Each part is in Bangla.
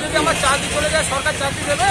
যদি আমার চাকরি চলে যায়, সরকার চাকরি দেবে?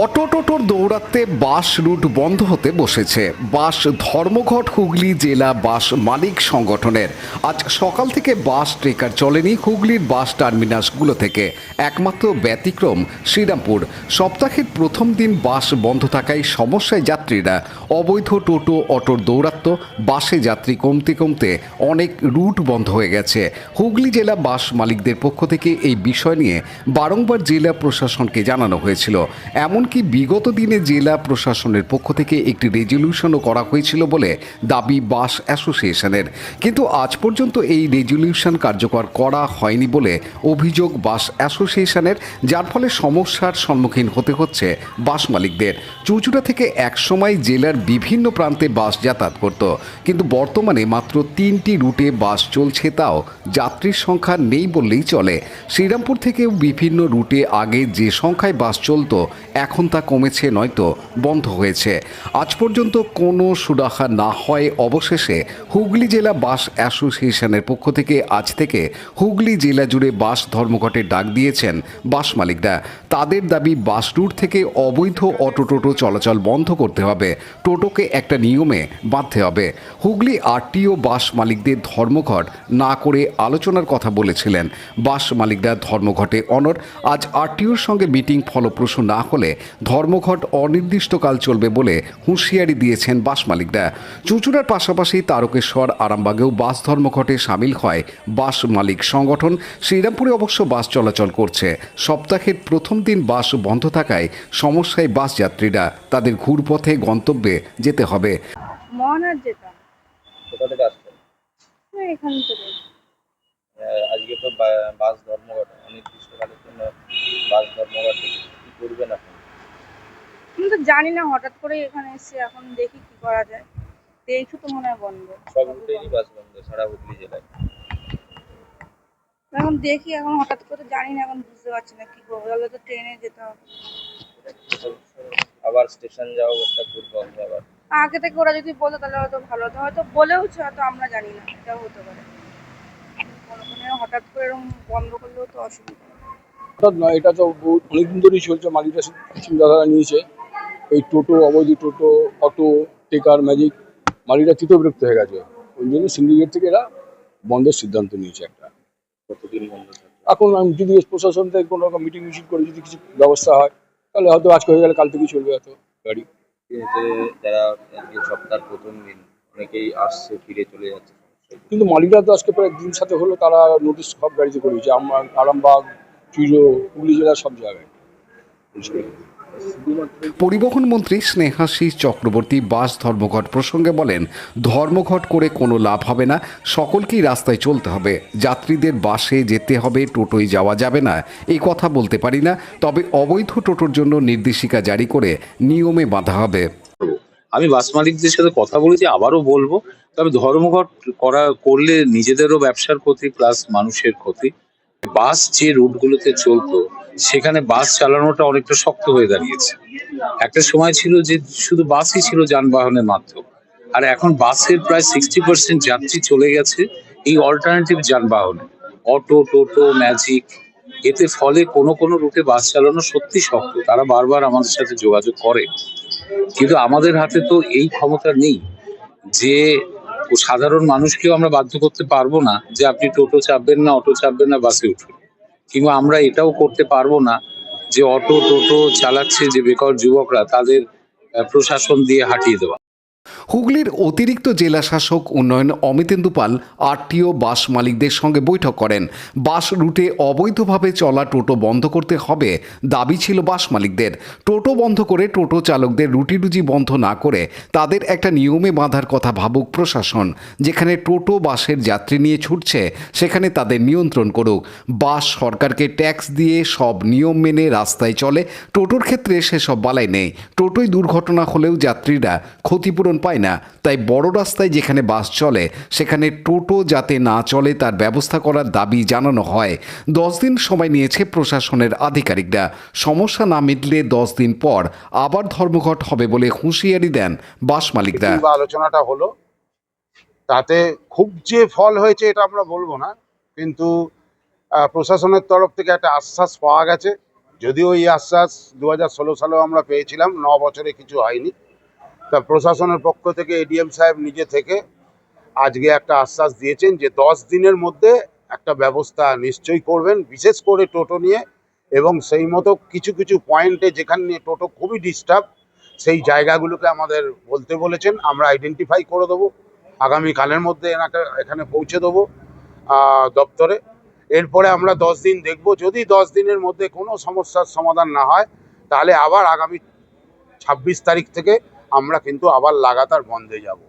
অটো টোটোর দৌড়াতে বাস রুট বন্ধ হতে বসেছে। বাস ধর্মঘট হুগলি জেলা বাস মালিক সংগঠনের। আজ সকাল থেকে বাস ট্রেকার চলেনি হুগলির বাস টার্মিনাসগুলো থেকে। একমাত্র ব্যতিক্রম শ্রীরামপুর। সপ্তাহের প্রথম দিন বাস বন্ধ থাকায় সমস্যায় যাত্রীরা। অবৈধ টোটো অটোর দৌরাত্ম, বাসে যাত্রী কমতে কমতে অনেক রুট বন্ধ হয়ে গেছে। হুগলি জেলা বাস মালিকদের পক্ষ থেকে এই বিষয় নিয়ে বারংবার জেলা প্রশাসনকে জানানো হয়েছিল। এমনকি বিগত দিনে জেলা প্রশাসনের পক্ষ থেকে একটি রেজলিউশনও করা হয়েছিল বলে দাবি বাস অ্যাসোসিয়েশনের, কিন্তু আজ পর্যন্ত এই রেজলিউশন কার্যকর করা হয়নি বলে অভিযোগ বাস অ্যাসোসিয়েশনের, যার ফলে সমস্যার সম্মুখীন হতে হচ্ছে বাস মালিকদের। চুঁচুড়া থেকে একসময় জেলার বিভিন্ন প্রান্তে বাস যাতায়াত করত, কিন্তু বর্তমানে মাত্র 3টি রুটে বাস চলছে, তাও যাত্রীর সংখ্যা নেই বললেই চলে। শ্রীরামপুর থেকেও বিভিন্ন রুটে আগে যে সংখ্যায় বাস চলত এখন তা কমেছে, নয়তো বন্ধ হয়েছে। আজ পর্যন্ত কোনো সুরাহা না হয় অবশেষে হুগলি জেলা বাস অ্যাসোসিয়েশনের পক্ষ থেকে আজ থেকে হুগলি জেলা জুড়ে বাস ধর্মঘটের ডাক দিয়েছেন বাস মালিকরা। তাদের দাবি বাস রুট থেকে অবৈধ অটো টোটো চলাচল বন্ধ করতে হবে, টোটোকে একটা নিয়মে বাঁধতে হবে। হুগলি আরটিও বাস মালিকদের ধর্মঘট না করে আলোচনার কথা বলেছিলেন। বাস মালিকরা ধর্মঘটে অনড়। আজ আরটিওর সঙ্গে মিটিং ফলপ্রসূ না হলে ধর্মঘট অনির্দিষ্টকাল চলবে বলে হুঁশিয়ারি দিয়েছেন বাস মালিকরা। চুঁচুড়ার পাশাপাশি তারকেশ্বর, আরামবাগেও বাস ধর্মঘটে সামিল হয় বাস মালিক সংগঠন। শ্রীরামপুরে অবশ্য বাস চলাচল করছে। সপ্তাহের প্রথম দিন বাস বন্ধ থাকায় সমস্যায় বাস যাত্রীরা। তাদের ঘুরপথে গন্তব্যে যেতে হবে। মহানার যেতাম। কোথা থেকে আসছেন? এখান থেকে। আজকে তো বাস ধর্মঘট, অনির্দিষ্টকালের জন্য বাস ধর্মঘট, কি করবেন এখন? আমি তো জানি না, হঠাৎ করে এখানে এসে এখন দেখি কি করা যায়। দেখি তো মনে হয় বন্ধ, সব রুটেরই বাস বন্ধ সারা হুগলি জেলায়। এখন দেখি, এখন হঠাৎ করে জানি না, এখন বুঝতে পারছি না কি করবো। তাহলে তো ট্রেনে যেতে হবে। আবার স্টেশন যাও, একটা রুট বন্ধ আবার। আগে থেকে ওরা যদি বলে তাহলে হয়তো ভালো হতো, হয়তো বলেওছে, হয়তো আমরা জানি না, এটাও হতে পারে। হঠাৎ করে এরকম বন্ধ করলেও তো অসুবিধা। হঠাৎ নয়, এটা তো অনেকদিন ধরেই চলছে। মালিকরা চিন্তাধারা নিয়েছে এই টোটো, অবৈধ টোটো, অটো, টেকার, ম্যাজিক, মালিকরা চিত্তবিরক্ত হয়ে গেছে। ওই জন্য সিন্ডিকেট থেকে এরা বন্ধের সিদ্ধান্ত নিয়েছে একটা। কতদিন বন্ধ থাকবে? এখন যদি প্রশাসন থেকে কোনো রকম মিটিং করে যদি কিছু ব্যবস্থা হয় তাহলে হয়তো আজকে হয়ে গেলে কাল থেকে চলবে হয়তো গাড়ি। যারা আজকে সপ্তাহের প্রথম দিন অনেকেই আসছে, ফিরে চলে যাচ্ছে, কিন্তু মালিকরা তো আজকে প্রায় দিন সাথে হলো, তারা নোটিশ সব গাড়িতে করেছে। আমার আরামবাগ, চুইরো, হুগলি জেলার সব জায়গায়। পরিবহন মন্ত্রী স্নেহাশিস চক্রবর্তী বাস ধর্মঘট প্রসঙ্গে বলেন, ধর্মঘট করে কোনো লাভ হবে না, সকলকেই রাস্তায় চলতে হবে। যাত্রীদের বাসে যেতে হবে, টোটোয় যাওয়া যাবে না এই কথা বলতে পারি না, তবে অবৈধ টোটোর জন্য নির্দেশিকা জারি করে নিয়মে বাঁধা হবে। আমি বাস মালিকদের সাথে কথা বলেছি, আবারও বলবো, তবে ধর্মঘট করলে নিজেদেরও ব্যবসার ক্ষতি প্লাস মানুষের ক্ষতি। বাস যে রুটগুলোতে চলতো সেখানে বাস চালানোটা অনেকটা শক্ত হয়ে দাঁড়িয়েছে। একটা সময় ছিল যে শুধু বাসই ছিল যানবাহনের মাধ্যম, আর এখন বাসের প্রায় 60% যাত্রী চলে গেছে এই অল্টারনেটিভ যানবাহনে, অটো, টোটো, ম্যাজিক। এতে ফলে কোনো কোনো রুটে বাস চালানো সত্যি শক্ত। তারা বারবার আমাদের সাথে যোগাযোগ করে, কিন্তু আমাদের হাতে তো এই ক্ষমতা নেই যে সাধারণ মানুষকেও আমরা বাধ্য করতে পারবো না যে আপনি টোটো চাপবেন না, অটো চাপবেন না, বাসে উঠুন। কিংবা আমরা এটাও করতে পারবো না যে অটো টোটো চালাচ্ছে যে বেকার যুবকরা তাদের প্রশাসন দিয়ে হাঁটিয়ে দেওয়া। হুগলির অতিরিক্ত জেলা শাসক উন্নয়ন অমিতেন্দু পাল আরটিও বাস মালিকদের সঙ্গে বৈঠক করেন। বাস রুটে অবৈধভাবে চলা টোটো বন্ধ করতে হবে দাবি ছিল বাস মালিকদের। টোটো বন্ধ করে টোটো চালকদের রুটি বন্ধ না করে তাদের একটা নিয়মে বাঁধার কথা ভাবুক প্রশাসন। যেখানে টোটো বাসের যাত্রী নিয়ে ছুটছে সেখানে তাদের নিয়ন্ত্রণ করুক। বাস সরকারকে ট্যাক্স দিয়ে সব নিয়ম মেনে রাস্তায় চলে, টোটোর ক্ষেত্রে সেসব বালাই নেই। টোটোয় দুর্ঘটনা হলেও যাত্রীরা ক্ষতিপূরণ পায় না, তাই বড় রাস্তায় যেখানে বাস চলে সেখানে টোটো যাতে না চলে তার ব্যবস্থা করার দাবি জানানো হয়। 10 দিন সময় নিয়েছে প্রশাসনের আধিকারিকরা। সমস্যা না মিটলে 10 দিন পর আবার ধর্মঘট হবে বলে হুঁশিয়ারি দেন বাস মালিকরা। বা আলোচনাটা হলো, তাতে খুব যে ফল হয়েছে এটা আমরা বলবো না, কিন্তু প্রশাসনের তরফ থেকে একটা আশ্বাস পাওয়া গেছে। যদিও এই আশ্বাস 2016 সালেও আমরা পেয়েছিলাম, 9 বছরে কিছু হয়নি। তা প্রশাসনের পক্ষ থেকে এডিএম সাহেব নিজে থেকে আজকে একটা আশ্বাস দিয়েছেন যে 10 দিনের মধ্যে একটা ব্যবস্থা নিশ্চয়ই করবেন, বিশেষ করে টোটো নিয়ে, এবং সেই মতো কিছু কিছু পয়েন্টে যেখানে নিয়ে টোটো খুবই ডিস্টার্ব সেই জায়গাগুলোকে আমাদের বলতে বলেছেন। আমরা আইডেন্টিফাই করে দেবো, আগামীকালের মধ্যে এখানে পৌঁছে দেবো দপ্তরে। এরপরে আমরা 10 দিন দেখব, যদি 10 দিনের মধ্যে কোনো সমস্যার সমাধান না হয় তাহলে আবার আগামী 26 তারিখ থেকে আমরা কিন্তু আবার লাগাতার বন্ধে যাব।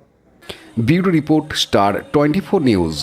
Bureau report, star 24 news.